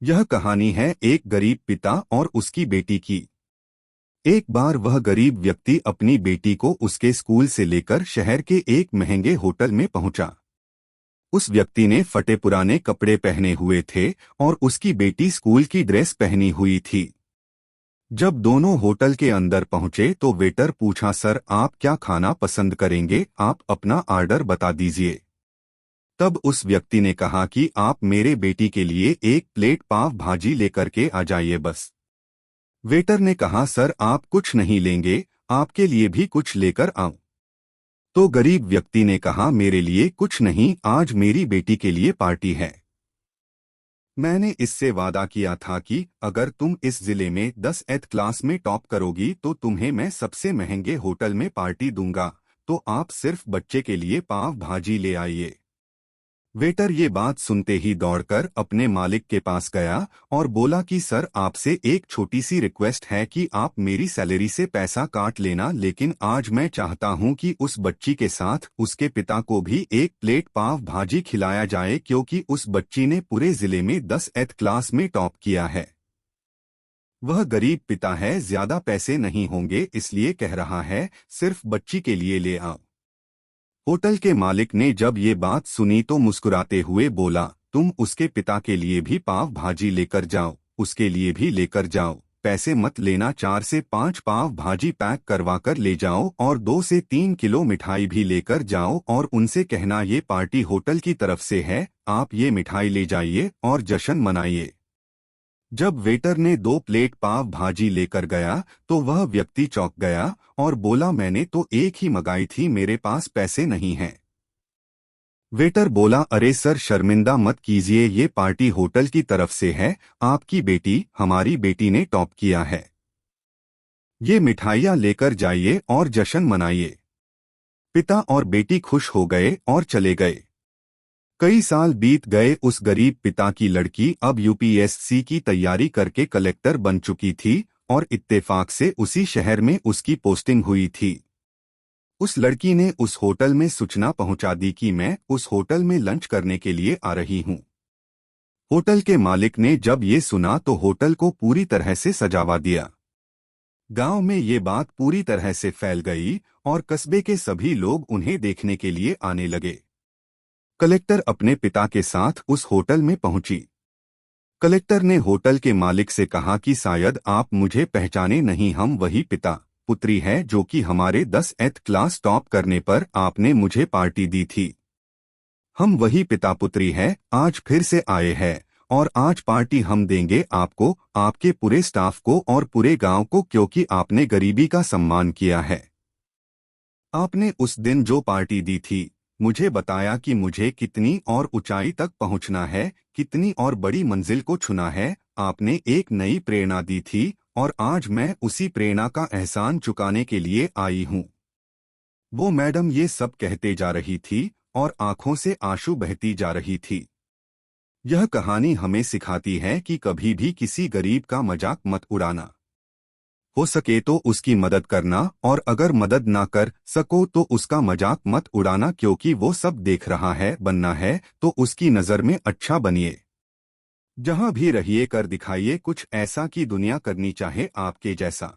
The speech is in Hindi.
यह कहानी है एक गरीब पिता और उसकी बेटी की। एक बार वह गरीब व्यक्ति अपनी बेटी को उसके स्कूल से लेकर शहर के एक महंगे होटल में पहुंचा। उस व्यक्ति ने फटे पुराने कपड़े पहने हुए थे और उसकी बेटी स्कूल की ड्रेस पहनी हुई थी। जब दोनों होटल के अंदर पहुंचे तो वेटर पूछा, सर आप क्या खाना पसंद करेंगे, आप अपना ऑर्डर बता दीजिए। तब उस व्यक्ति ने कहा कि आप मेरे बेटी के लिए एक प्लेट पाव भाजी लेकर के आ जाइए बस। वेटर ने कहा, सर आप कुछ नहीं लेंगे, आपके लिए भी कुछ लेकर आऊं। तो गरीब व्यक्ति ने कहा, मेरे लिए कुछ नहीं, आज मेरी बेटी के लिए पार्टी है। मैंने इससे वादा किया था कि अगर तुम इस जिले में 10th क्लास में टॉप करोगी तो तुम्हें मैं सबसे महंगे होटल में पार्टी दूंगा, तो आप सिर्फ बच्चे के लिए पाव भाजी ले आइए। वेटर ये बात सुनते ही दौड़कर अपने मालिक के पास गया और बोला कि सर आपसे एक छोटी सी रिक्वेस्ट है कि आप मेरी सैलरी से पैसा काट लेना, लेकिन आज मैं चाहता हूं कि उस बच्ची के साथ उसके पिता को भी एक प्लेट पाव भाजी खिलाया जाए, क्योंकि उस बच्ची ने पूरे जिले में 10th क्लास में टॉप किया है। वह गरीब पिता है, ज्यादा पैसे नहीं होंगे, इसलिए कह रहा है सिर्फ बच्ची के लिए ले आओ। होटल के मालिक ने जब ये बात सुनी तो मुस्कुराते हुए बोला, तुम उसके पिता के लिए भी पाव भाजी लेकर जाओ, उसके लिए भी लेकर जाओ, पैसे मत लेना, 4 से 5 पाव भाजी पैक करवा कर ले जाओ और 2 से 3 किलो मिठाई भी लेकर जाओ और उनसे कहना ये पार्टी होटल की तरफ से है, आप ये मिठाई ले जाइए और जश्न मनाइए। जब वेटर ने 2 प्लेट पाव भाजी लेकर गया तो वह व्यक्ति चौंक गया और बोला, मैंने तो एक ही मंगाई थी, मेरे पास पैसे नहीं हैं। वेटर बोला, अरे सर शर्मिंदा मत कीजिए, ये पार्टी होटल की तरफ से है, आपकी बेटी, हमारी बेटी ने टॉप किया है। ये मिठाइयाँ लेकर जाइए और जश्न मनाइए। पिता और बेटी खुश हो गए और चले गए। कई साल बीत गए। उस गरीब पिता की लड़की अब यूपीएससी की तैयारी करके कलेक्टर बन चुकी थी और इत्तेफाक से उसी शहर में उसकी पोस्टिंग हुई थी। उस लड़की ने उस होटल में सूचना पहुंचा दी कि मैं उस होटल में लंच करने के लिए आ रही हूं। होटल के मालिक ने जब ये सुना तो होटल को पूरी तरह से सजावा दिया। गांव में ये बात पूरी तरह से फैल गई और कस्बे के सभी लोग उन्हें देखने के लिए आने लगे। कलेक्टर अपने पिता के साथ उस होटल में पहुंची। कलेक्टर ने होटल के मालिक से कहा कि शायद आप मुझे पहचाने नहीं, हम वही पिता पुत्री है जो कि हमारे 10th क्लास टॉप करने पर आपने मुझे पार्टी दी थी। हम वही पिता पुत्री है, आज फिर से आए हैं और आज पार्टी हम देंगे आपको, आपके पूरे स्टाफ को और पूरे गांव को, क्योंकि आपने गरीबी का सम्मान किया है। आपने उस दिन जो पार्टी दी थी, मुझे बताया कि मुझे कितनी और ऊंचाई तक पहुंचना है, कितनी और बड़ी मंजिल को छूना है। आपने एक नई प्रेरणा दी थी और आज मैं उसी प्रेरणा का एहसान चुकाने के लिए आई हूं। वो मैडम ये सब कहते जा रही थी और आंखों से आंसू बहती जा रही थी। यह कहानी हमें सिखाती है कि कभी भी किसी गरीब का मजाक मत उड़ाना। हो सके तो उसकी मदद करना, और अगर मदद ना कर सको तो उसका मजाक मत उड़ाना, क्योंकि वो सब देख रहा है। बनना है तो उसकी नज़र में अच्छा बनिए। जहां भी रहिए कर दिखाइए कुछ ऐसा कि दुनिया करनी चाहे आपके जैसा।